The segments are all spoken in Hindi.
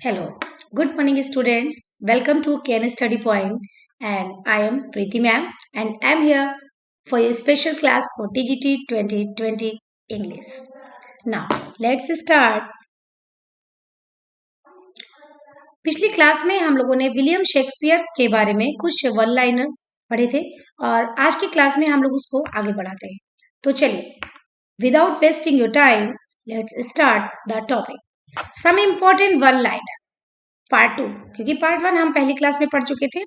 Hello, good morning students. Welcome to KN Study Point and I am Preeti ma'am and I am here for your special class for TGT 2020 English. Now, let's start. पिछली क्लास में हम लोगों ने विलियम शेक्सपियर के बारे में कुछ वन लाइनर पढ़े थे और आज की क्लास में हम लोग उसको आगे बढ़ाते हैं. तो चलिए, without wasting your time, let's start the topic. Some important one liner part 2, क्योंकि पार्ट 1 हम पहली क्लास में पढ़ चुके थे.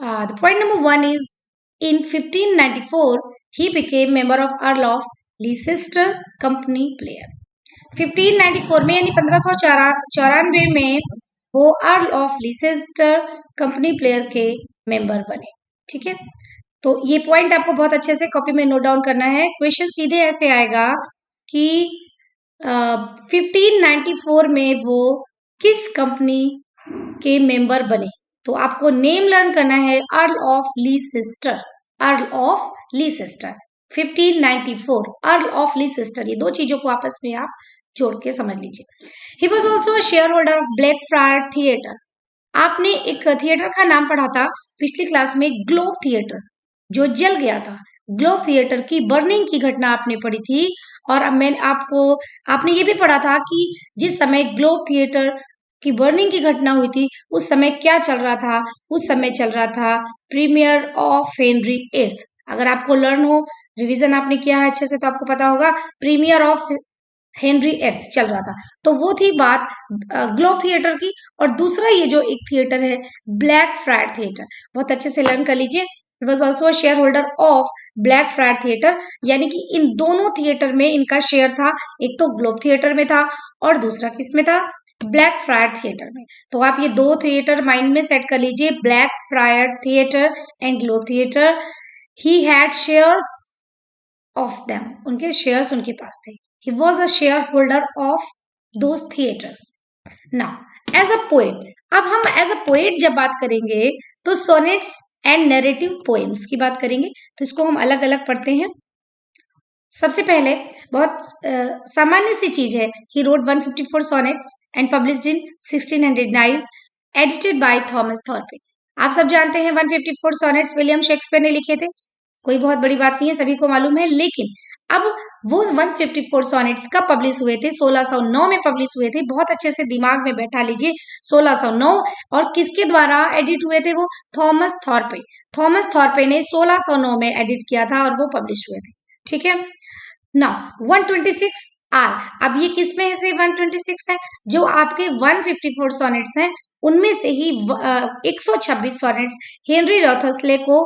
The point number 1 is in 1594 he became member of earl of Leicester company player. 1594 में यानी 1594 में वो earl of Leicester company player के मेंबर बने. ठीक है, तो ये पॉइंट आपको बहुत अच्छे से कॉपी में नोट डाउन करना है. क्वेश्चन सीधे ऐसे आएगा कि 1594 में वो किस कंपनी के मेंबर बने. तो आपको नेम लर्न करना है earl of Leicester. Earl of Leicester 1594 earl of Leicester, ये दो चीजों को आपस में आप जोड़ के समझ लीजिए. He was also shareholder of Blackfriar theatre. आपने एक थिएटर का नाम पढ़ा था पिछली क्लास में, ग्लोब थिएटर, जो जल गया था. ग्लोब थिएटर की बर्निंग की घटना आपने पढ़ी थी और आपने ये भी पढ़ा था कि जिस समय ग्लोब थिएटर की बर्निंग की घटना हुई थी उस समय क्या चल रहा था. उस समय चल रहा था प्रीमियर ऑफ हेनरी एट्थ. अगर आपको लर्न हो, रिवीजन आपने किया है अच्छे से, तो आपको पता होगा प्रीमियर ऑफ हेनरी एट्थ चल रहा था. तो वो थी बात ग्लोब थिएटर की. और दूसरा ये जो एक थिएटर है ब्लैकफ्रायर थिएटर, बहुत अच्छे से लर्न कर लीजिए. He was also a shareholder of Blackfriar Theatre, यानी कि इन दोनों थिएटर में इनका शेयर था. एक तो ग्लोब थिएटर में था और दूसरा किस में था, ब्लैकफ्रायर थिएटर में. तो आप ये दो थिएटर माइंड में सेट कर लीजिए, Blackfriar theatre and Globe theatre. He had shares of them, उनके शेयर्स उनके पास थे. He was a shareholder of those theatres. Now as a poet, अब हम एज अ पोएट जब बात करेंगे तो सोनेट्स एंड नैरेटिव पोएम्स की बात करेंगे. तो इसको हम अलग अलग पढ़ते हैं. सबसे पहले बहुत सामान्य सी चीज है, he wrote 154 sonnets and published in 1609, edited by Thomas Thorpe. आप सब जानते हैं 154 सोनेट्स विलियम शेक्सपियर ने लिखे थे. कोई बहुत बड़ी बात नहीं है, सभी को मालूम है. लेकिन अब वो 154 सोनेट्स कब पब्लिश हुए थे, 1609 में पब्लिश हुए थे. बहुत अच्छे से दिमाग में बैठा लीजिए, 1609. और किसके द्वारा एडिट हुए थे वो, थॉमस थॉर्पे. थॉमस थॉर्पे ने 1609 में एडिट किया था और वो पब्लिश हुए थे. ठीक है. नाउ 126 आर, अब ये किस में से 126 है, जो आपके 154 सोनेट्स हैं उनमें से ही 126 सोनेट्स हेनरी रॉथस्ले को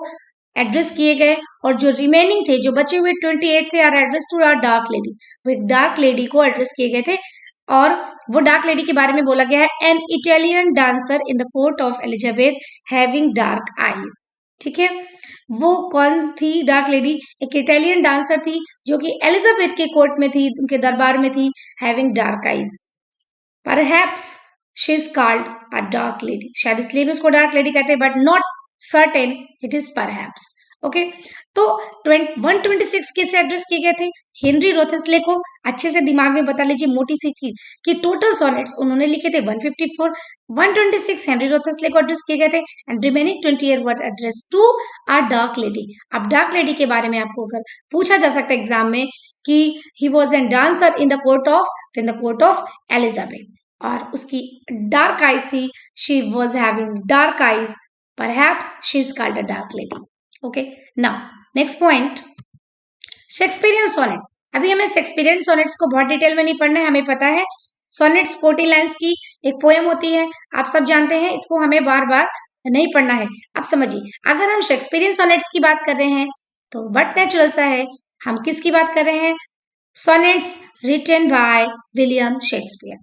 एड्रेस किए गए. और जो रिमेनिंग थे, जो बचे हुए 28 थे, are address to our dark lady. वो एक डार्क लेडी को एड्रेस किए गए थे. और वो डार्क लेडी के बारे में बोला गया है, an Italian dancer in the court of Elizabeth having dark eyes. ठीक है, वो कौन थी डार्क लेडी, एक इटालियन डांसर थी जो कि एलिजाबेथ के कोर्ट में थी, उनके दरबार में थी, having dark eyes. Perhaps she is called a dark lady, शायद इसलिए भी उसको डार्क लेडी कहते हैं, but not certain, it is perhaps. Okay, तो 126 किसे एड्रेस किए गए थे, हेनरी रोथेस्ले को. अच्छे से दिमाग में बता लीजिए मोटी सी चीज कि टोटल सोनेट्स उन्होंने लिखे थे 154, 126 हेनरी रोथेस्ले को एड्रेस किए गए थे and remaining 28 were address to our dark lady. अब डार्क लेडी के बारे में आपको अगर पूछा जा सकता है एग्जाम में कि he was an dancer in the court of Elizabeth और उसकी डार्क आईज थी, she was having dark eyes, perhaps she is called a dark lady. Okay, now next point, Shakespearean sonnet. अभी हमें शेक्सपियरियन सोनेट्स को बहुत डिटेल में नहीं पढ़ना है, हमें पता है सोनेट्स 40 लाइन्स की एक पोएम होती है, आप सब जानते हैं. इसको हमें बार बार नहीं पढ़ना है. आप समझिए, अगर हम शेक्सपियरियन सोनेट्स की बात कर रहे हैं तो बट नेचुरल सा है, हम किसकी बात कर रहे हैं, sonnets written by William Shakespeare.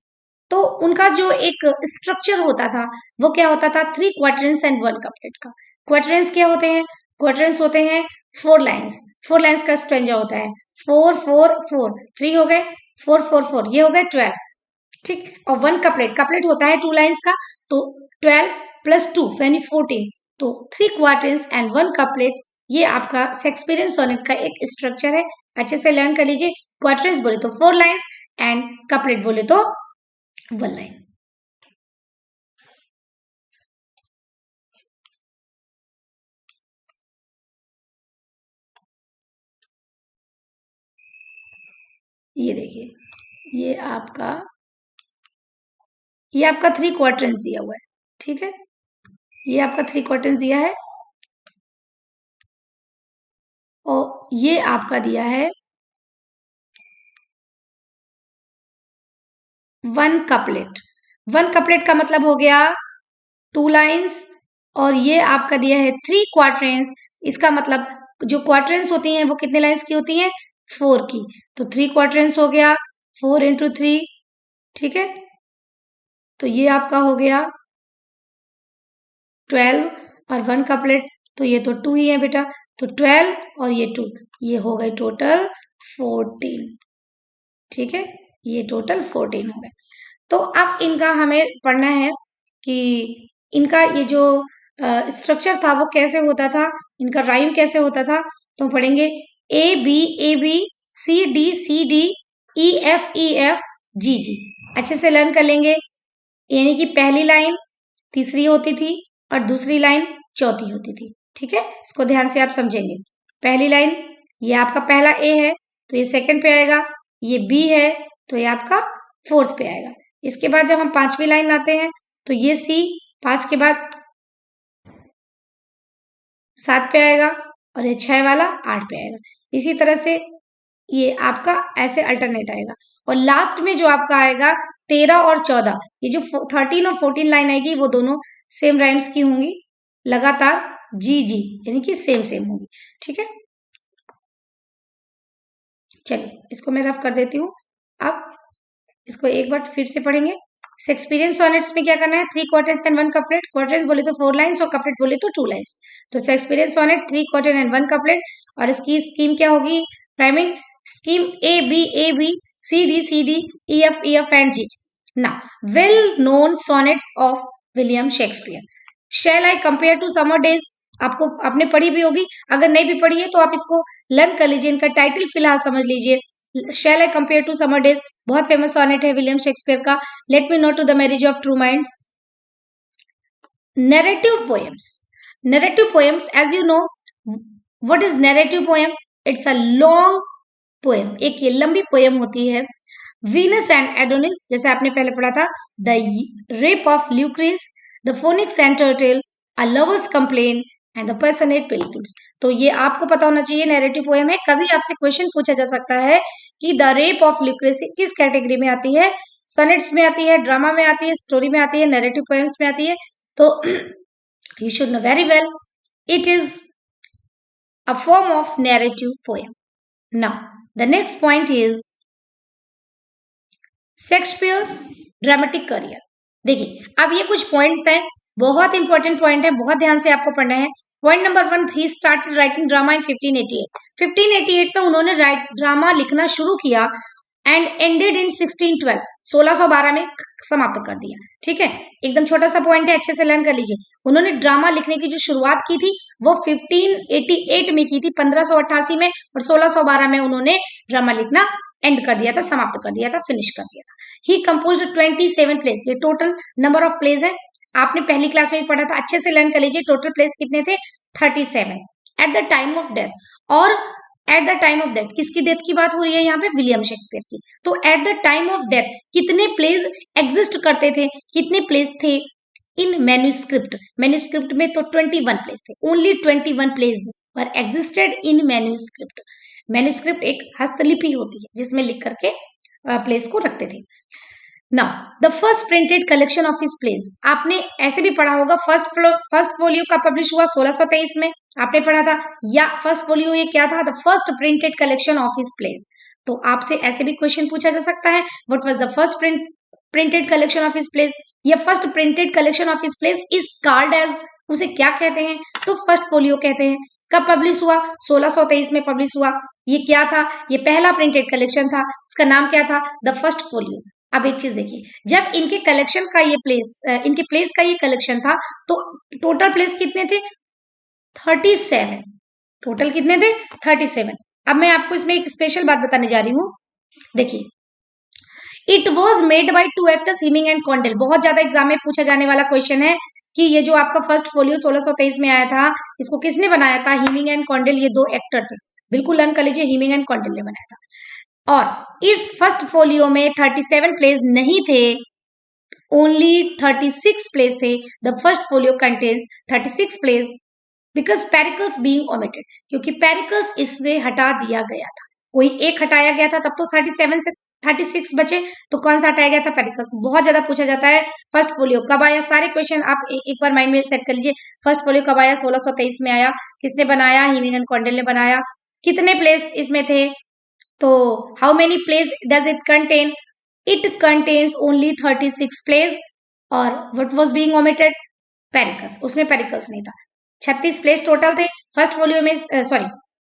तो उनका जो एक स्ट्रक्चर होता था वो क्या होता था, 3 क्वार्टरेंस एंड 1 कपलेट का. क्वार्टरेंस क्या होते हैं, क्वार्टरेंस होते हैं 4 लाइन्स. 4 लाइन्स का स्ट्रेंजा होता है 4 4 4, 3 हो गए, 4 4 4, ये हो गए 12. ठीक, और 1 कपलेट होता है 2 लाइन्स का, तो 12 प्लस 2 यानी 14. तो 3 क्वार्टरेंस एंड 1 कपलेट, ये आपका शेक्सपियरियन सोनेट का एक स्ट्रक्चर है. अच्छे से लर्न कर लीजिए. क्वार्टरेंस बोले तो 4 लाइन्स एंड कपलेट बोले तो 1 लाइन. ये देखिए, ये आपका 3 क्वार्टर्स दिया हुआ है, ठीक है, ये आपका 3 क्वार्टर्स दिया है और ये आपका दिया है 1 कपलेट। 1 कपलेट का मतलब हो गया 2 लाइन्स और ये आपका दिया है 3 क्वार्टरेंस। इसका मतलब जो क्वार्टरेंस होती हैं वो कितने लाइन्स की होती हैं? 4 की। तो 3 क्वार्टरेंस हो गया 4 इंटू 3, ठीक है, तो ये आपका हो गया 12 और 1 कपलेट, तो ये तो 2 ही है बेटा, तो 12 और ये 2, ये हो गए टोटल 14, ठीक है, ये टोटल 14 हो गए। तो अब इनका हमें पढ़ना है कि इनका ये जो स्ट्रक्चर था वो कैसे होता था, इनका राइम कैसे होता था। तो हम पढ़ेंगे A B C D E F G जी, अच्छे से लर्न कर लेंगे। यानी कि पहली लाइन तीसरी होती थी और दूसरी लाइन चौथी होती थी, ठीक है, इसको ध्यान से आप समझेंगे। पहली लाइन ये आपका पहला ए है तो ये सेकंड पे आएगा, ये बी है तो ये आपका फोर्थ पे आएगा। इसके बाद जब हम पांचवी लाइन आते हैं तो ये सी 5 के बाद 7 पे आएगा और ये 6 वाला 8 पे आएगा। इसी तरह से ये आपका ऐसे अल्टरनेट आएगा और लास्ट में जो आपका आएगा 13 और 14, ये जो 13 और 14 लाइन आएगी वो दोनों सेम राइम्स की होंगी, लगातार जी जी यानी कि सेम सेम होंगी, ठीक है। चलिए इसको मैं रफ कर देती हूँ। अब इसको एक बार फिर से पढ़ेंगे। शेक्सपियरियन सोनेट्स में क्या करना है? 3 क्वार्टर्स एंड 1 कपलेट। क्वार्टर्स बोले तो 4 लाइन्स और कपलेट बोले तो 2 लाइन्स। तो Shakespearean sonnet 3 quarter and 1 couplet और इसकी स्कीम क्या होगी? Rhyming scheme A B C D E F and G. Now well known sonnets of William Shakespeare. Shall I compare to summer days, आपको आपने पढ़ी भी होगी, अगर नहीं भी पढ़ी है तो आप इसको लर्न कर लीजिए। इनका टाइटल फिलहाल समझ लीजिए। Shall I compare to summer days बहुत फेमस सोनेट है विलियम शेक्सपियर का। Let me no to the marriage of true minds. Narrative poems, narrative poems as you know what is narrative poem? It's a long poem, एक ये लंबी पोएम होती है। वीनस एंड एडोनिस जैसे आपने पहले पढ़ा था, the rape of Lucrece, the phoenix and turtle, a lover's complaint and the passionate pilgrims. तो ये आपको पता होना चाहिए नैरेटिव पोएम है। कभी आपसे क्वेश्चन पूछा जा सकता है कि द रेप ऑफ ल्यूक्रिस किस कैटेगरी में आती है? सोनेट्स में आती है, ड्रामा में आती है, स्टोरी में आती है, नैरेटिव पोएम्स में आती है। तो you should know very well it is a form of narrative poem. Now, the next point is Shakespeare's dramatic career. देखिए अब ये कुछ पॉइंट्स हैं, बहुत इंपॉर्टेंट पॉइंट है, बहुत ध्यान से आपको पढ़ना है। Point number 1, he started writing drama इन 1588। 1588 में उन्होंने ड्रामा लिखना शुरू किया एंड एंडेड इन 1612, 1612 में समाप्त कर दिया, ठीक है। एकदम छोटा सा पॉइंट है, अच्छे से लर्न कर लीजिए। उन्होंने ड्रामा लिखने की जो शुरुआत की थी वो 1588 में की थी, 1588 में, और 1612 में उन्होंने ड्रामा लिखना एंड कर दिया था, समाप्त कर दिया था, फिनिश कर दिया था। ही कंपोज्ड 27 प्लेस, ये टोटल नंबर ऑफ प्लेस है, आपने पहली क्लास में भी पढ़ा था, अच्छे से लर्न कर लीजिए। टोटल प्लेस कितने थे? 37 at the time of death. और at the time of death किसकी डेथ की बात हो रही है यहाँ पे? विलियम शेक्सपियर की। तो eight the time of death कितने प्लेस एग्जिस्ट करते थे, कितने प्लेस थे इन मैन्यूस्क्रिप्ट? मैन्यूस्क्रिप्ट में तो 21 प्लेस थे, only 21 place were existed in manuscript. Manuscript एक हस्तलिपि होती है जिसमें लिख करके प्लेस को रखते थे। Now the first printed collection of his place, आपने ऐसे भी पढ़ा होगा, फर्स्ट फोलियो का पब्लिश हुआ 1623 में, आपने पढ़ा था, या फर्स्ट फोलियो ये क्या था? The first printed collection of his plays. तो आपसे ऐसे भी क्वेश्चन पूछा जा सकता है, what was the first printed collection of his plays? या first printed collection of his plays is called as, उसे क्या कहते हैं? तो फर्स्ट फोलियो कहते हैं। कब पब्लिश हुआ? 1623 में पब्लिश हुआ। ये क्या था? ये पहला प्रिंटेड कलेक्शन था, इसका नाम क्या था? The first folio. अब एक चीज देखिए, जब इनके कलेक्शन का ये प्लेस, इनके प्लेस का ये कलेक्शन था तो टोटल प्लेस कितने थे? 37। टोटल कितने थे? 37। अब मैं आपको इसमें एक स्पेशल बात बताने जा रही हूँ, देखिए, it was made by 2 actors, Heminges and Condell. बहुत ज्यादा एग्जाम में पूछा जाने वाला क्वेश्चन है कि ये जो आपका फर्स्ट फोलियो 1623 में आया था, इसको किसने बनाया था? हीमिंग एंड कॉन्डेल, ये 2 एक्टर थे, बिल्कुल लर्न कर लीजिए, हीमिंग एंड कॉन्डेल ने बनाया था। और इस फर्स्ट फोलियो में 37 प्लेस नहीं थे, ओनली 36 प्लेस थे। The first folio contains 36 place because Pericles being omitted, क्योंकि पेरिकल्स इसमें हटा दिया गया था। कोई एक हटाया गया था, तब तो 37 से 36 बचे, तो कौन सा हटाया गया था? पेरिकल्स। तो बहुत ज्यादा पूछा जाता है फर्स्ट फोलियो कब आया। सारे क्वेश्चन आप एक बार माइंड में सेट कर लीजिए। फर्स्ट फोलियो कब आया? 1623 में आया। किसने बनाया? हीमिंग एंड कॉन्डेल ने बनाया। कितने प्लेस इसमें थे? तो how many plays does it contain? It contains only 36 plays. और what was being omitted? Pericles. उसमें पेरिकल्स नहीं था। 36 प्लेस टोटल थे फर्स्ट फोलियो में, सॉरी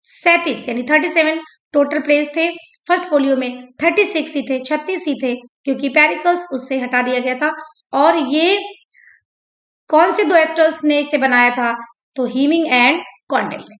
37 यानी 37 टोटल प्लेस थे। फर्स्ट फोलियो में 36 ही थे, 36 ही थे, क्योंकि पेरिकल्स उससे हटा दिया गया था। और ये कौन से दो एक्टर्स ने इसे बनाया था? तो हीमिंग एंड कॉन्डेल ने।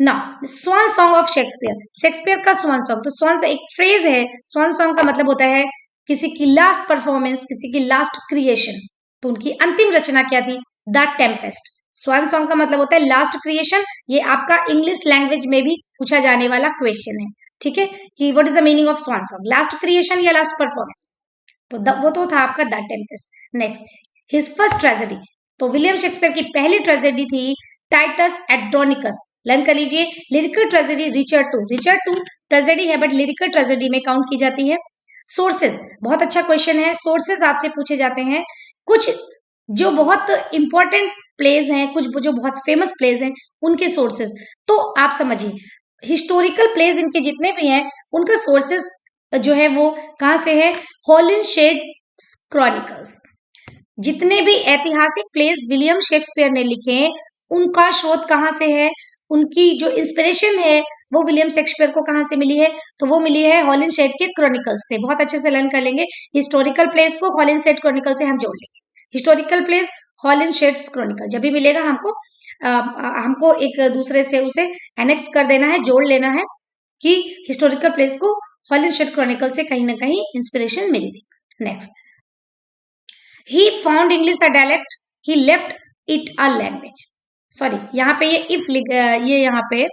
ना स्वान सॉन्ग ऑफ शेक्सपियर, शेक्सपियर का स्वान सॉन्ग। तो स्वान एक फ्रेज है, स्वान सॉन्ग का मतलब होता है किसी की लास्ट परफॉर्मेंस, किसी की लास्ट क्रिएशन। तो उनकी अंतिम रचना क्या थी? The Tempest. स्वान सॉन्ग का मतलब होता है लास्ट क्रिएशन। ये आपका इंग्लिश लैंग्वेज में भी पूछा जाने वाला क्वेश्चन है, ठीक है, कि what is the meaning of swan song? Last creation या लास्ट परफॉर्मेंस? तो वो तो था आपका the Tempest. Next, his first tragedy. तो विलियम शेक्सपियर की पहली ट्रेजेडी थी टाइटस एंड्रोनिकस। लर्न कर लीजिए। Lyrical tragedy Richard two. Richard two tragedy है, बट लिरिकल ट्रेजेडी में काउंट की जाती है। सोर्सेज, बहुत अच्छा क्वेश्चन है। सोर्सेज आपसे पूछे जाते हैं। कुछ जो बहुत इंपॉर्टेंट प्लेस हैं, कुछ जो बहुत फेमस प्लेस हैं, उनके सोर्सेज। तो आप समझिए, हिस्टोरिकल प्लेस इनके जितने भी हैं, उनका सोर्सेज जो है वो कहाँ से है? हॉलिनशेड क्रॉनिकल्स। जितने भी ऐतिहासिक प्लेस विलियम शेक्सपियर ने लिखे, उनका शोध कहाँ से है? उनकी जो इंस्पिरेशन है वो विलियम शेक्सपियर को कहाँ से मिली है? तो वो मिली है हॉलिनशेड के क्रॉनिकल्स से। बहुत अच्छे से लर्न कर लेंगे। हिस्टोरिकल प्लेस को हॉलिनशेड क्रॉनिकल से हम जोड़ लेंगे। हिस्टोरिकल प्लेस हॉलिनशेड क्रॉनिकल जब भी मिलेगा हमको एक दूसरे से उसे एनेक्स कर देना है, जोड़ लेना है कि हिस्टोरिकल प्लेस को हॉलिनशेड क्रॉनिकल से कहीं ना कहीं इंस्पिरेशन मिली थी। Next, he found English a dialect, he left it a language. Sorry, यहाँ पे ये इफ ये यहाँ पे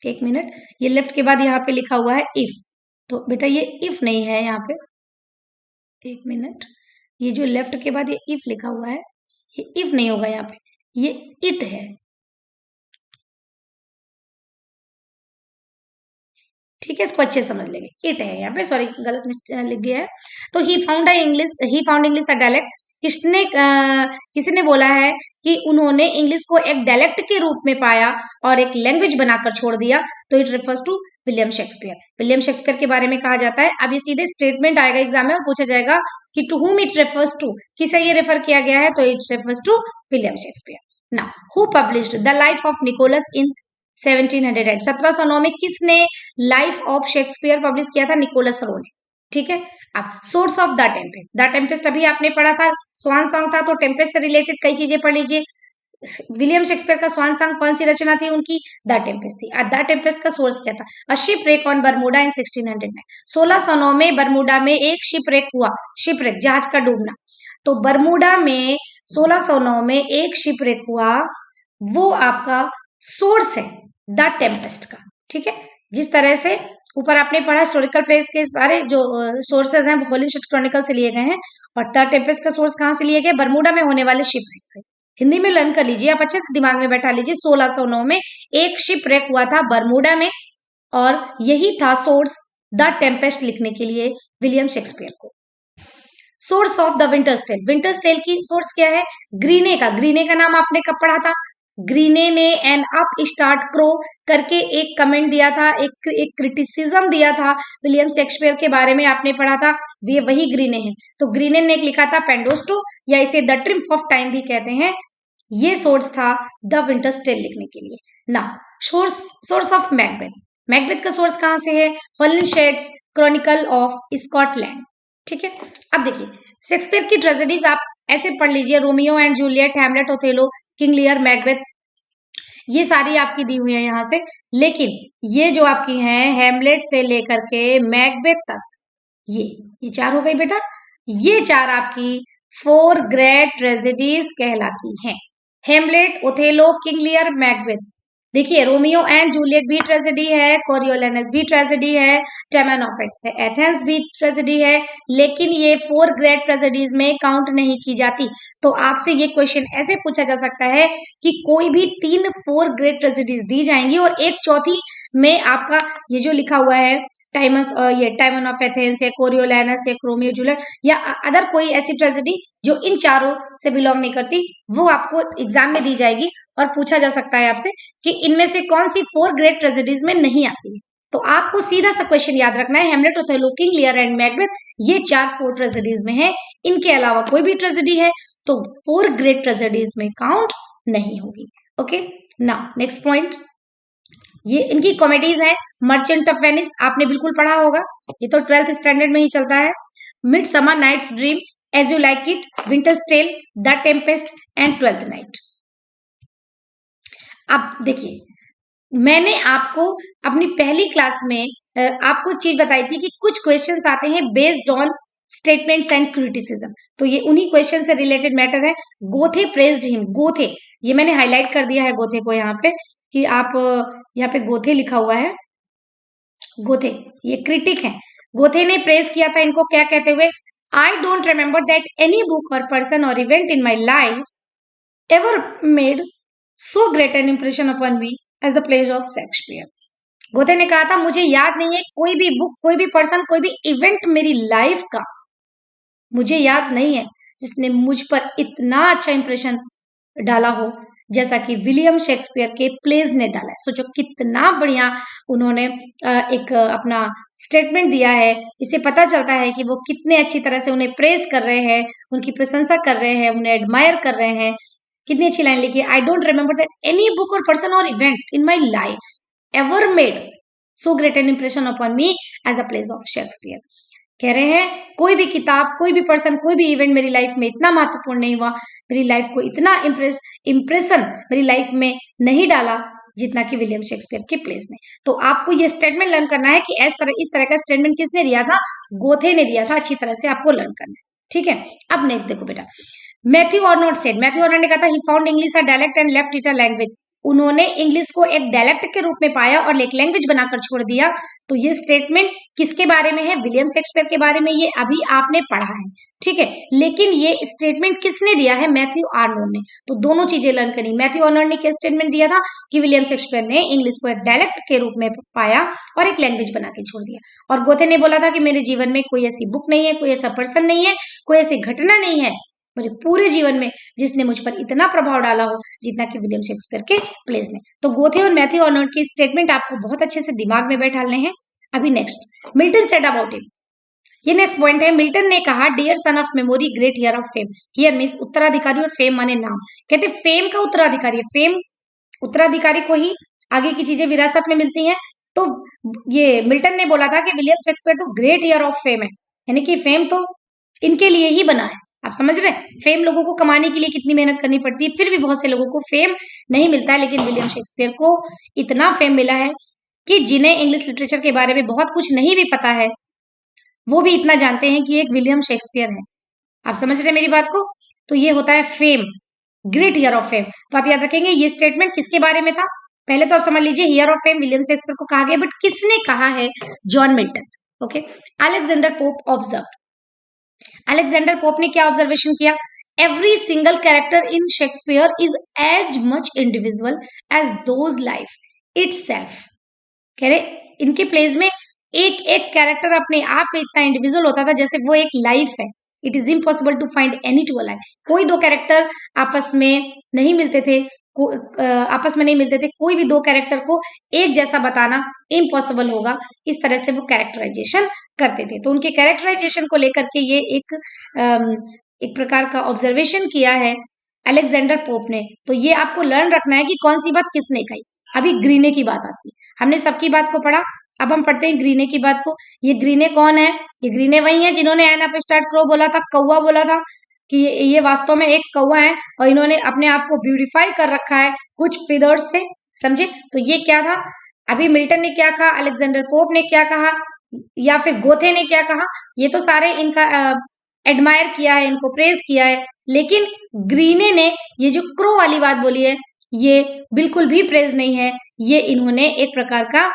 एक मिनट, ये लेफ्ट के बाद यहाँ पे लिखा हुआ है इफ। तो बेटा ये इफ नहीं है यहाँ पे, एक मिनट, ये जो लेफ्ट के बाद ये इफ लिखा हुआ है, ये इफ नहीं होगा यहाँ पे, ये इट है। ठीक है, इसको अच्छे समझ लेंगे। इट है यहाँ पे, सॉरी गलत लिख दिया है। तो ही फाउंड इंग्लिश अ डायलेक्ट। किसी ने बोला है कि उन्होंने इंग्लिश को एक डायलेक्ट के रूप में पाया और एक लैंग्वेज बनाकर छोड़ दिया। तो it refers to William Shakespeare. William Shakespeare के बारे में कहा जाता है। अब ये सीधे स्टेटमेंट आएगा एग्जाम में और पूछा जाएगा कि to whom it refers to, किसे ये रेफर किया गया है? तो it refers to William Shakespeare. Now, who published the life of Nicholas in 1708? 1709 में किसने लाइफ ऑफ शेक्सपियर पब्लिश किया था? निकोलस रो ने। ठीक है, अब source of the Tempest. The Tempest अभी आपने पढ़ा था, स्वान सॉन्ग था, तो टेम्पेस्ट से रिलेटेड कई चीजें पढ़ लीजिए। विलियम शेक्सपियर का स्वान सॉन्ग कौन सी रचना थी उनकी? द टेम्पेस्ट थी। द टेम्पेस्ट का सोर्स क्या था? A ship wreck on Bermuda in 1609। 1609 में बरमूडा में एक शिप रेक हुआ। शिप रेक, जहाज का डूबना। तो बरमूडा में 1609 में एक शिप रेक हुआ, वो आपका सोर्स है द टेम्पेस्ट का। ठीक है, जिस तरह से ऊपर आपने पढ़ा हिस्टोरिकल प्लेस के सारे जो सोर्सेज हैं वो हॉलिनशेड क्रॉनिकल से लिए गए हैं, और द टेम्पेस्ट का सोर्स कहाँ से लिए गए? बरमूडा में होने वाले शिपरेक से। हिंदी में लर्न कर लीजिए, आप अच्छे से दिमाग में बैठा लीजिए। 1609 में एक शिपरेक हुआ था बरमूडा में, और यही था सोर्स द टेम्पेस्ट लिखने के लिए विलियम शेक्सपियर को। Source of the winters Tale. Winter's tell की सोर्स क्या है? ग्रीने का। ग्रीने का नाम आपने कब पढ़ा था? ग्रीने ने एन अप स्टार्ट क्रो करके एक कमेंट दिया था, एक क्रिटिसिज्म दिया था विलियम शेक्सपियर के बारे में, आपने पढ़ा था। वे वही ग्रीने हैं। तो ग्रीने ने एक लिखा था पेंडोस्टो, या इसे द ट्रिम्फ ऑफ टाइम भी कहते हैं। ये सोर्स था द विंटर्स टेल लिखने के लिए ना। Source of Macbeth. मैकबेथ का सोर्स कहाँ से है? हॉलिनशेड्स क्रॉनिकल ऑफ स्कॉटलैंड। ठीक है, अब देखिए शेक्सपियर की ट्रेजेडीज आप ऐसे पढ़ लीजिए, Romeo and Juliet, Hamlet, Othello, King लियर, Macbeth, ये सारी आपकी दी हुई है यहाँ से। लेकिन ये जो आपकी हैं हैमलेट से लेकर के मैकबेथ तक, ये चार हो गई बेटा। ये चार आपकी 4 ग्रेट ट्रेजेडीज कहलाती हैं। हैमलेट, ओथेलो, किंग लियर, मैकबेथ, देखिए, रोमियो एंड जूलियट भी ट्रेजेडी है, कोरियोलानस भी ट्रेजेडी है, टाइमन ऑफ एथेंस भी ट्रेजेडी है, लेकिन ये 4 ग्रेट ट्रेजेडीज में काउंट नहीं की जाती। तो आपसे ये क्वेश्चन ऐसे पूछा जा सकता है कि कोई भी 3 4 ग्रेट ट्रेजेडीज दी जाएंगी और एक चौथी में आपका ये जो लिखा हुआ है ये टाइमन ऑफ एथेंस या कोरियोलानस या रोमियो जूलियट या अदर कोई ऐसी ट्रेजेडी जो इन चारों से बिलोंग नहीं करती, वो आपको एग्जाम में दी जाएगी और पूछा जा सकता है आपसे कि इनमें से कौन सी 4 ग्रेट ट्रेजेडीज में नहीं आती है। तो आपको सीधा सा क्वेश्चन याद रखना है, Hamlet, Othello, King Lear and Macbeth ये 4 ट्रेजेडीज में है, इनके अलावा कोई भी ट्रेजेडी है तो 4 ग्रेट ट्रेजेडीज में काउंट नहीं होगी। ओके, नाउ नेक्स्ट पॉइंट, ये इनकी कॉमेडीज है। मर्चेंट ऑफ वेनिस आपने बिल्कुल पढ़ा होगा, ये तो 12th स्टैंडर्ड में ही चलता है। Midsummer Night's Dream, as you like it, Winter's Tale, the Tempest and Twelfth Night. अब देखिए, मैंने आपको अपनी पहली क्लास में आपको चीज बताई थी कि कुछ क्वेश्चंस आते हैं based on statements and criticism, तो ये उन्हीं क्वेश्चन से रिलेटेड मैटर है। गोथे प्रेज्ड हिम, गोथे ये मैंने हाईलाइट कर दिया है गोथे को यहाँ पे कि आप यहाँ पे गोथे लिखा हुआ है, गोथे ये क्रिटिक है। गोथे ने प्रेज किया था इनको क्या कहते हुए, I don't remember that any book और पर्सन और event in my life ever made so great an impression upon me as the plays of Shakespeare. Goethe ने कहा था मुझे याद नहीं है कोई भी बुक, कोई भी पर्सन, कोई भी इवेंट मेरी लाइफ का मुझे याद नहीं है जिसने मुझ पर इतना अच्छा इंप्रेशन डाला हो जैसा कि विलियम शेक्सपियर के प्लेज ने डाला है। सोचो कितना बढ़िया उन्होंने एक अपना स्टेटमेंट दिया है, इससे पता चलता है कि वो कितने अच्छी तरह से उन्हें प्रेज कर रहे हैं, उनकी प्रशंसा कर रहे हैं, उन्हें एडमायर कर रहे हैं। कितनी अच्छी लाइन लिखी है, I don't remember that any book और पर्सन और event in my life ever made so great an impression upon me as the plays of Shakespeare. कह रहे हैं कोई भी किताब, कोई भी पर्सन, कोई भी इवेंट मेरी लाइफ में इतना महत्वपूर्ण नहीं हुआ, मेरी लाइफ को इतना इम्प्रेशन मेरी लाइफ में नहीं डाला जितना कि विलियम शेक्सपियर के प्लेस ने। तो आपको ये स्टेटमेंट लर्न करना है कि इस तरह का स्टेटमेंट किसने दिया था, गोथे ने दिया था। अच्छी तरह से आपको लर्न करना है, ठीक है। अब नेक्स्ट देखो बेटा, Matthew Arnold said, Matthew Arnold ने कहा था he found English a dialect and left it a language. उन्होंने इंग्लिश को एक डायलेक्ट के रूप में पाया और एक लैंग्वेज बनाकर छोड़ दिया। तो ये स्टेटमेंट किसके बारे में है, विलियम शेक्सपियर के बारे में, ये अभी आपने पढ़ा है, ठीक है। लेकिन ये स्टेटमेंट किसने दिया है, मैथ्यू आर्नोल्ड ने। तो दोनों चीजें लर्न करी। मैथ्यू आर्नोल्ड ने क्या स्टेटमेंट दिया था कि विलियम शेक्सपियर ने इंग्लिश को एक डायलेक्ट के रूप में पाया और एक लैंग्वेज बना के छोड़ दिया। और गोथे ने बोला था कि मेरे जीवन में कोई ऐसी बुक नहीं है, कोई ऐसा पर्सन नहीं है, कोई ऐसी घटना नहीं है मेरे पूरे जीवन में जिसने मुझ पर इतना प्रभाव डाला हो जितना कि विलियम शेक्सपियर के प्लेस ने। तो गोथे और मैथ्यू आर्नोल्ड की स्टेटमेंट आपको बहुत अच्छे से दिमाग में बैठाने हैं। अभी next, Milton said about him, ये नेक्स्ट पॉइंट है। मिल्टन ने कहा dear son of memory great heir of fame, heir means उत्तराधिकारी और फेम माने नाम। कहते फेम का उत्तराधिकारी है, फेम उत्तराधिकारी को ही आगे की चीजें विरासत में मिलती हैं। तो ये मिल्टन ने बोला था कि विलियम शेक्सपियर तो ग्रेट हियर ऑफ फेम है, यानी कि फेम तो इनके लिए ही बना है। आप समझ रहे हैं, फेम लोगों को कमाने के लिए कितनी मेहनत करनी पड़ती है, फिर भी बहुत से लोगों को फेम नहीं मिलता है, लेकिन विलियम शेक्सपियर को इतना फेम मिला है कि जिन्हें इंग्लिश लिटरेचर के बारे में बहुत कुछ नहीं भी पता है वो भी इतना जानते हैं कि एक विलियम शेक्सपियर है। आप समझ रहे हैं मेरी बात को। तो ये होता है fame, great heir of fame. तो आप याद रखेंगे ये स्टेटमेंट किसके बारे में था, पहले तो आप समझ लीजिए heir of fame William Shakespeare को कहा गया, बट किसने कहा है, John Milton. Okay, Alexander Pope observe, Alexander Pope ने क्या ऑब्जर्वेशन किया, every single character in Shakespeare is as much individual as those life itself. कह रहे इनके प्लेस में एक एक कैरेक्टर अपने आप में इतना इंडिविजुअल होता था जैसे वो एक लाइफ है। It is impossible to find any two alike, कोई दो कैरेक्टर आपस में नहीं मिलते थे, कोई भी दो कैरेक्टर को एक जैसा बताना इम्पॉसिबल होगा। इस तरह से वो कैरेक्टराइजेशन करते थे। तो उनके कैरेक्टराइजेशन को लेकर के ये एक प्रकार का ऑब्जर्वेशन किया है अलेक्जेंडर पोप ने। तो ये आपको लर्न रखना है कि कौन सी बात किसने कही। अभी ग्रीने की बात आती है, हमने सबकी बात को पढ़ा, अब हम पढ़ते हैं ग्रीने की बात को। ये ग्रीने कौन है, ये ग्रीने वही है जिन्होंने एन अपस्टार्ट क्रो बोला था, कौवा बोला था कि ये वास्तव में एक कौवा है और इन्होंने अपने आप को ब्यूटिफाई कर रखा है कुछ फिदर्स से, समझे। तो ये क्या था, अभी मिल्टन ने क्या कहा, अलेक्जेंडर पोप ने क्या कहा, या फिर गोथे ने क्या कहा, ये तो सारे इनका एडमायर किया है, इनको प्रेज किया है। लेकिन ग्रीने ने ये जो क्रो वाली बात बोली है ये बिल्कुल भी प्रेज नहीं है, ये इन्होंने एक प्रकार का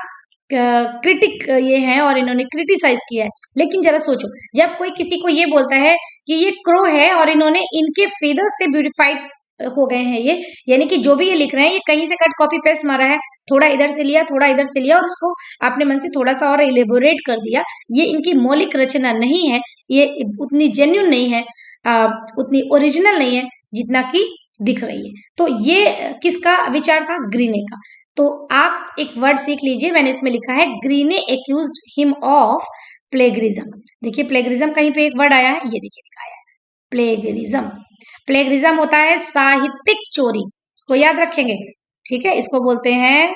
क्रिटिक ये है और इन्होंने क्रिटिसाइज किया है। लेकिन जरा सोचो, जब कोई किसी को ये बोलता है कि ये क्रो है और इन्होंने इनके फेदर्स से ब्यूटिफाइड हो गए हैं ये, यानी कि जो भी ये लिख रहे हैं ये कहीं से कट कॉपी पेस्ट मारा है, थोड़ा इधर से लिया थोड़ा इधर से लिया और उसको अपने मन से थोड़ा सा और इलेबोरेट कर दिया। ये इनकी मौलिक रचना नहीं है, ये उतनी जेन्युइन नहीं है, उतनी ओरिजिनल नहीं है जितना कि दिख रही है। तो ये किसका विचार था? ग्रीने का। तो आप एक वर्ड सीख लीजिए, मैंने इसमें लिखा है Greene accused him of plagiarism. देखिए प्लेगरिज्म कहीं पे एक वर्ड आया है, ये देखिए दिखाया है प्लेगरिज्म। प्लेगरिज्म होता है साहित्यिक चोरी, इसको याद रखेंगे, ठीक है। इसको बोलते हैं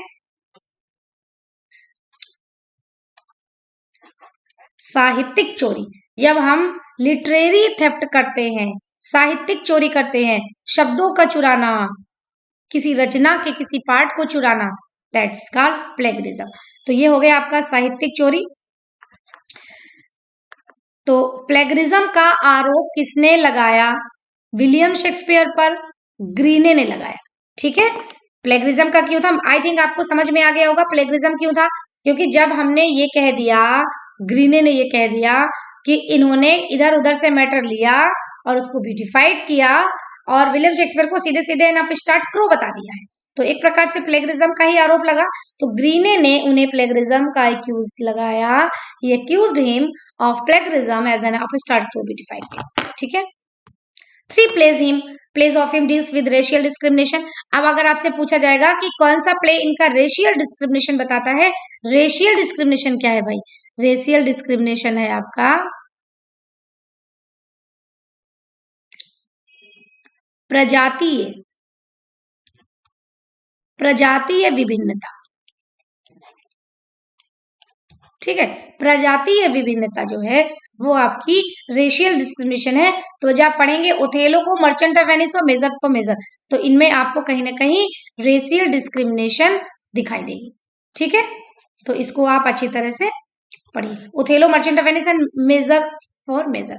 साहित्यिक चोरी। जब हम लिटरेरी थेफ्ट करते हैं, साहित्यिक चोरी करते हैं, शब्दों का चुराना, किसी रचना के किसी पार्ट को चुराना, दैट्स कॉल्ड प्लेगरिज्म। तो ये हो गया आपका साहित्यिक चोरी। तो प्लेगरिज्म का आरोप किसने लगाया? विलियम शेक्सपियर पर ग्रीने ने लगाया, ठीक है। प्लेगरिज्म का क्यों था? आई थिंक आपको समझ में आ गया होगा प्लेगरिज्म क्यों था। क्योंकि जब हमने ये कह दिया, ग्रीने ने ये कह दिया कि इन्होंने इधर उधर से मैटर लिया और उसको ब्यूटिफाइड किया और विलियम शेक्सपियर को सीधे सीधे स्टार्ट क्रो बता दिया है, तो एक प्रकार से प्लेगरिज्म का ही आरोप लगा। तो ग्रीने ने उन्हें प्लेगरिज्म का एक्यूज लगाया, he accused him of plagiarism as an upstart crow beautified किया, ठीक है। 3 plays of him deals with racial discrimination. अब अगर आपसे पूछा जाएगा कि कौन सा प्ले इनका रेशियल डिस्क्रिमिनेशन बताता है, रेशियल डिस्क्रिमिनेशन क्या है भाई? रेशियल डिस्क्रिमिनेशन है आपका प्रजातीय प्रजातीय विभिन्नता, ठीक है। प्रजातीय विभिन्नता जो है वो आपकी रेशियल डिस्क्रिमिनेशन है। तो जब आप पढ़ेंगे ओथेलो को, मर्चेंट ऑफ वेनिस और मेजर फॉर मेजर, तो इनमें आपको कहीं ना कहीं रेशियल डिस्क्रिमिनेशन दिखाई देगी, ठीक है। तो इसको आप अच्छी तरह से पढ़िए, Othello, merchant of Venice and measure for measure,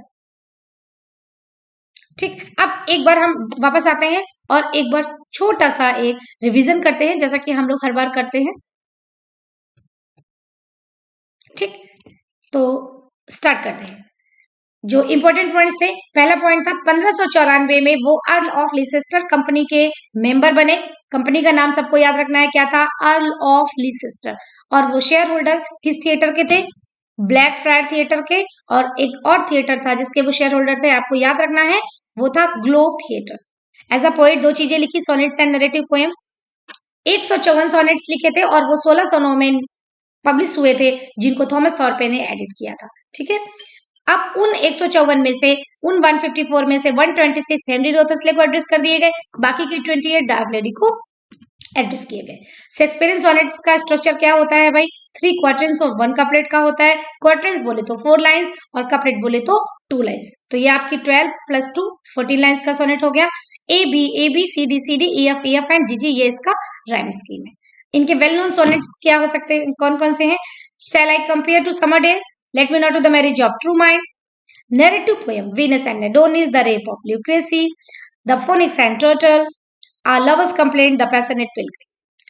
ठीक। अब एक बार हम वापस आते हैं और एक बार छोटा सा एक रिवीजन करते हैं, जैसा कि हम लोग हर बार करते हैं, ठीक। तो स्टार्ट करते हैं। जो इंपॉर्टेंट पॉइंट्स थे, पहला पॉइंट था 1594 में वो अर्ल ऑफ लीसेस्टर कंपनी के मेंबर बने। कंपनी का नाम सबको याद रखना है, क्या था? Earl of Leicester. और वो शेयर होल्डर किस थिएटर के थे? ब्लैक फ्रायर थिएटर के। और एक और थिएटर था जिसके वो शेयर होल्डर थे, आपको याद रखना है, वो था globe theatre. As a poet 2 चीजें लिखी, sonnets and narrative poems. 154 sonnets लिखे थे और वो 1609 में पब्लिश हुए थे, जिनको थॉमस थॉर्पे ने एडिट किया था, ठीक है। अब उन 154 में से, उन 154 में से 126 हेनरी रोथसले को एड्रेस कर दिए गए, बाकी के 28 डार्क लेडी को एड्रेस किए गए। शेक्सपियरियन सोनेट्स का स्ट्रक्चर क्या होता है भाई? 3 क्वार्टरन्स और 1 कपलेट का होता है। क्वार्टरन्स बोले तो 4 लाइंस और कपलेट बोले तो 2 लाइंस। तो ये आपकी 12 + 2 14 लाइंस का सोनेट हो गया। A B C D E F and G ये इसका राइम स्कीम है। इनके वेल नोन सोनेट्स क्या हो सकते हैं, कौन कौन से हैं? Shall I compare to summer day, let me not to the marriage of true mind, narrative poem Venus and Adonis, The Rape of Lucrece, The Phoenix and Turtle, A Lover's Complaint, The Passionate Pilgrim।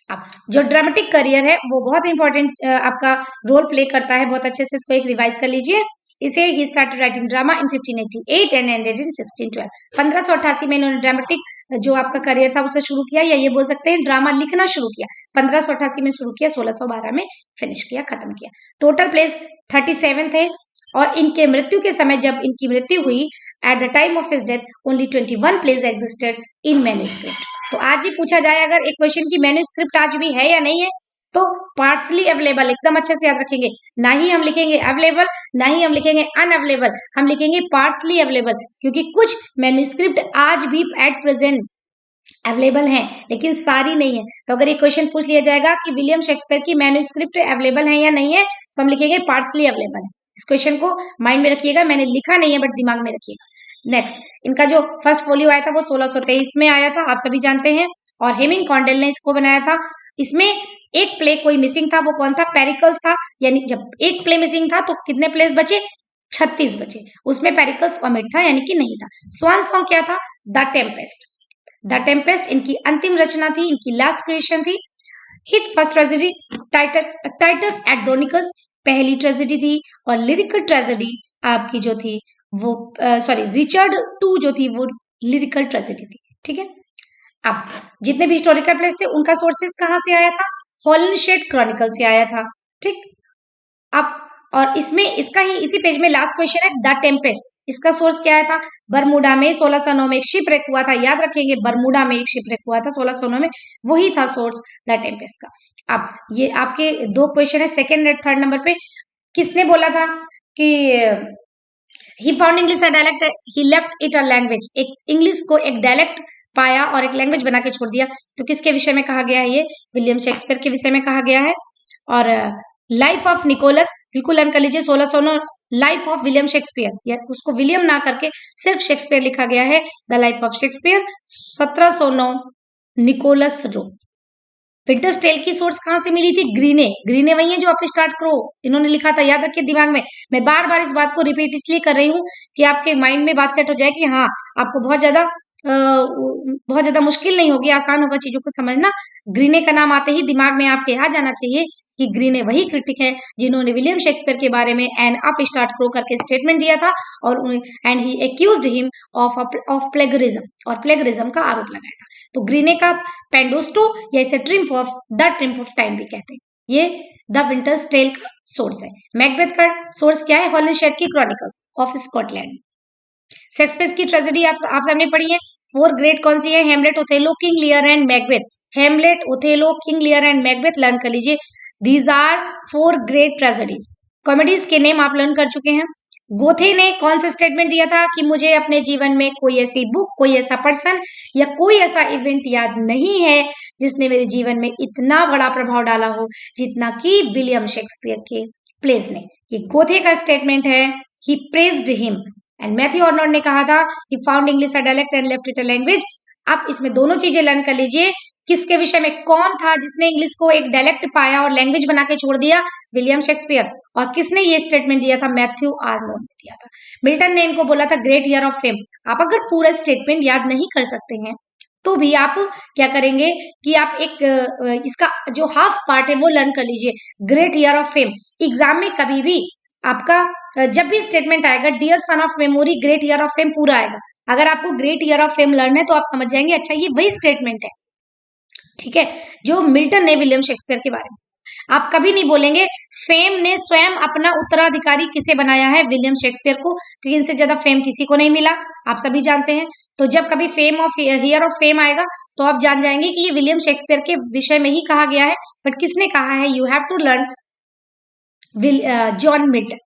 अब जो ड्रामेटिक करियर है वो बहुत इंपॉर्टेंट आपका रोल प्ले करता है, बहुत अच्छे से इसको एक रिवाइज कर लीजिए। इसे he started writing drama in 1588 and ended in 1612। 1588 में इन्होंने ड्रामेटिक जो आपका करियर था उसे शुरू किया, या ये बोल सकते हैं ड्रामा लिखना शुरू किया। 1588 में शुरू किया, 1612 में फिनिश किया, खत्म किया। टोटल प्लेस 37 थे और इनके मृत्यु के समय, जब इनकी मृत्यु हुई, eight the time of his death only 21 place existed in manuscript. तो आज ही पूछा जाए अगर एक क्वेश्चन की मैन्युस्क्रिप्ट आज भी है या नहीं है, तो पार्सली अवेलेबल, एकदम अच्छे से याद रखेंगे। ना ही हम लिखेंगे अवेलेबल, ना ही हम लिखेंगे अनअवेलेबल, हम लिखेंगे पार्सली अवेलेबल, क्योंकि कुछ मैन्युस्क्रिप्ट आज भी एट प्रेजेंट अवेलेबल हैं, लेकिन सारी नहीं है। तो अगर ये क्वेश्चन पूछ लिया जाएगा कि विलियम शेक्सपियर की मैन्युस्क्रिप्ट अवेलेबल है या नहीं है, तो हम लिखेंगे पार्सली अवेलेबल है। इस क्वेश्चन को माइंड में रखिएगा, मैंने लिखा नहीं है बट दिमाग में रखिएगा। नेक्स्ट, इनका जो फर्स्ट फोलियो आया था वो 1623 में आया था, आप सभी जानते हैं, और हेमिंग कॉन्डेल ने इसको बनाया था। इसमें एक प्ले कोई मिसिंग था, वो कौन था? पेरिकल्स था। यानी जब एक प्ले मिसिंग था तो कितने प्लेस बचे? 36 बचे। उसमें पेरिकल्स ओमिट था, यानी कि नहीं था। स्वान सॉन्ग क्या था? The Tempest. द टेम्पेस्ट इनकी अंतिम रचना थी, इनकी लास्ट क्रिएशन थी। His first tragedy Titus Andronicus पहली ट्रेजेडी थी, और लिरिकल ट्रेजेडी आपकी जो थी वो सॉरी रिचर्ड टू जो थी वो लिरिकल ट्रेजेडी थी। ठीक है, अब जितने भी हिस्टोरिकल प्लेस थे उनका सोर्सेस कहाँ से आया था? हॉलनशेड क्रॉनिकल से आया था। ठीक, अब और इसमें इसका ही इसी पेज में लास्ट क्वेश्चन है द टेम्पेस्ट, इसका सोर्स क्या आया था? बरमूडा में 1609 में एक शिपरेक हुआ था, याद रखेंगे बरमूडा में एक शिपरेक हुआ था 1609 में, वही था सोर्स द टेम्पेस्ट का। अब ये आपके दो क्वेश्चन है सेकंड एंड थर्ड नंबर पे। किसने बोला था कि ही found English a dialect, he left it a language, एक इंग्लिश को एक डायलेक्ट पाया और एक लैंग्वेज बना के छोड़ दिया। तो किसके विषय में कहा गया है? ये विलियम शेक्सपियर के विषय में कहा गया है। और लाइफ ऑफ निकोलस, बिल्कुल लर्न कर लीजिए 1609 लाइफ ऑफ विलियम शेक्सपियर, या उसको विलियम ना करके सिर्फ शेक्सपियर लिखा गया है, the life of Shakespeare 1709 Nicholas Rowe. Winter's tell की सोर्स कहां से मिली थी? ग्रीने, ग्रीने वही है जो आप स्टार्ट करो इन्होंने लिखा था, याद रखिए दिमाग में। मैं बार बार इस बात को रिपीट इसलिए कर रही हूँ कि आपके माइंड में बात सेट हो जाए कि हाँ आपको बहुत ज्यादा मुश्किल नहीं होगी, आसान होगा चीजों को समझना। ग्रीने का नाम आते ही दिमाग में आपके आ जाना चाहिए कि ग्रीने वही क्रिटिक है जिन्होंने विलियम शेक्सपियर के बारे में एन अप स्टार्ट क्रो करके स्टेटमेंट दिया था, और and he accused him of plagiarism, और प्लेगरिज्म का आरोप लगाया था। तो ग्रीने का पेंडोस्टो या इसे ट्रिम्प ऑफ टाइम भी कहते हैं, ये द विंटर्स टेल का सोर्स है। मैकबेथ का सोर्स क्या है? हॉलनशेड की क्रॉनिकल्स ऑफ स्कॉटलैंड। शेक्सपियर की ट्रेजेडी आप सबने पढ़ी है, फोर ग्रेट कौन सी है? Hamlet, Othello, King Lear and Macbeth. Hamlet, Othello, King Lear and Macbeth learn कर लीजिए। These are four great tragedies. Comedies के नेम आप लर्न कर चुके हैं। गोथे ने कौन सा स्टेटमेंट दिया था कि मुझे अपने जीवन में कोई ऐसी बुक, कोई ऐसा पर्सन या कोई ऐसा इवेंट याद नहीं है जिसने मेरे जीवन में इतना बड़ा प्रभाव डाला हो जितना कि विलियम शेक्सपियर के प्लेस ने। ये गोथे का स्टेटमेंट है, he praised him. And Matthew Arnold ने कहा था he found English a dialect and left it a language. आप इसमें दोनों चीजें लर्न कर लीजिए, किसके विषय में? कौन था जिसने इंग्लिश को एक डायलेक्ट पाया और लैंग्वेज बना के छोड़ दिया? William Shakespeare. और किसने ये स्टेटमेंट दिया था? मैथ्यू आर्नोल्ड ने दिया था। मिल्टन ने इनको बोला था ग्रेट ईयर ऑफ फेम। आप अगर पूरा स्टेटमेंट याद नहीं कर सकते हैं तो भी आप क्या करेंगे कि आप एक इसका जो हाफ पार्ट है वो लर्न कर लीजिए, great heir of fame. Exam में कभी भी आपका जब भी स्टेटमेंट आएगा dear son of memory, great heir of fame पूरा आएगा। अगर आपको great heir of fame learn है तो आप समझ जाएंगे अच्छा ये वही स्टेटमेंट है, ठीक है, जो मिल्टन ने विलियम शेक्सपियर के बारे में। आप कभी नहीं बोलेंगे फेम ने स्वयं अपना उत्तराधिकारी किसे बनाया है? विलियम शेक्सपियर को, क्योंकि इनसे ज्यादा फेम किसी को नहीं मिला, आप सभी जानते हैं। तो जब कभी fame of year of fame आएगा तो आप जान जाएंगे कि ये विलियम शेक्सपियर के विषय में ही कहा गया है। बट किसने कहा है? You have to learn John Milton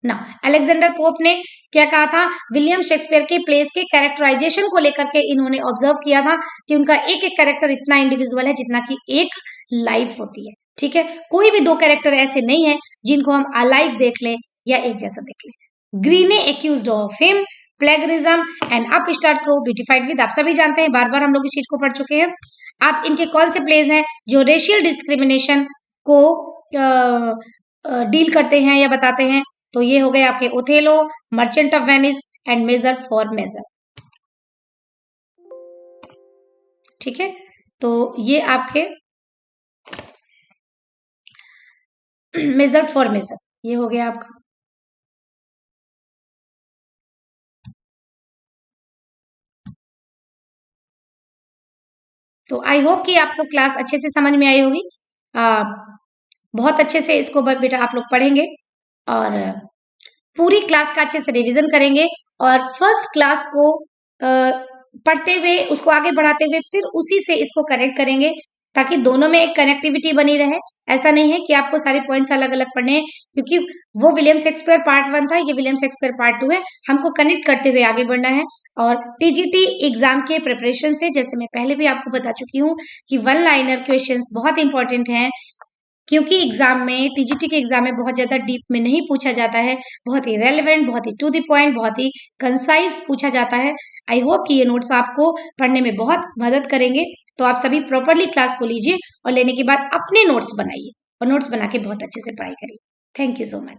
ना। अलेक्जेंडर पोप ने क्या कहा था? विलियम शेक्सपियर के प्लेस के कैरेक्टराइजेशन को लेकर के इन्होंने ऑब्जर्व किया था कि उनका एक एक कैरेक्टर इतना इंडिविजुअल है जितना कि एक लाइफ होती है। ठीक है, कोई भी दो कैरेक्टर ऐसे नहीं है जिनको हम अलाइक देख लें या एक जैसा देख लें। Greene accused of him, plagiarism and upstart crow beautified with, आप सभी जानते हैं, बार बार हम लोग इस चीज को पढ़ चुके हैं। आप इनके कौन से प्लेस हैं जो रेशियल डिस्क्रिमिनेशन को डील करते हैं या बताते हैं? तो ये हो गए आपके Othello, merchant of Venice and measure for measure. ठीक है, तो ये आपके मेजर फॉर मेजर ये हो गया आपका। तो आई होप कि आपको क्लास अच्छे से समझ में आई होगी। बहुत अच्छे से इसको बेटा आप लोग पढ़ेंगे और पूरी क्लास का अच्छे से रिवीजन करेंगे, और फर्स्ट क्लास को पढ़ते हुए उसको आगे बढ़ाते हुए फिर उसी से इसको कनेक्ट करेंगे ताकि दोनों में एक कनेक्टिविटी बनी रहे। ऐसा नहीं है कि आपको सारे पॉइंट्स अलग अलग पढ़ने हैं, क्योंकि वो विलियम शेक्सपियर पार्ट 1 था, ये विलियम शेक्सपियर पार्ट 2 है। हमको कनेक्ट करते हुए आगे बढ़ना है। और टीजीटी एग्जाम के प्रिपरेशन से, जैसे मैं पहले भी आपको बता चुकी हूँ कि वन लाइनर क्वेश्चंस बहुत इंपॉर्टेंट हैं, क्योंकि एग्जाम में टीजीटी के एग्जाम में बहुत ज्यादा डीप में नहीं पूछा जाता है, बहुत ही रेलेवेंट, बहुत ही टू द पॉइंट, बहुत ही कंसाइज पूछा जाता है। आई होप कि ये नोट्स आपको पढ़ने में बहुत मदद करेंगे। तो आप सभी प्रॉपरली क्लास को लीजिए और लेने के बाद अपने नोट्स बनाइए और नोट्स बना के बहुत अच्छे से पढ़ाई करिए। Thank you so much.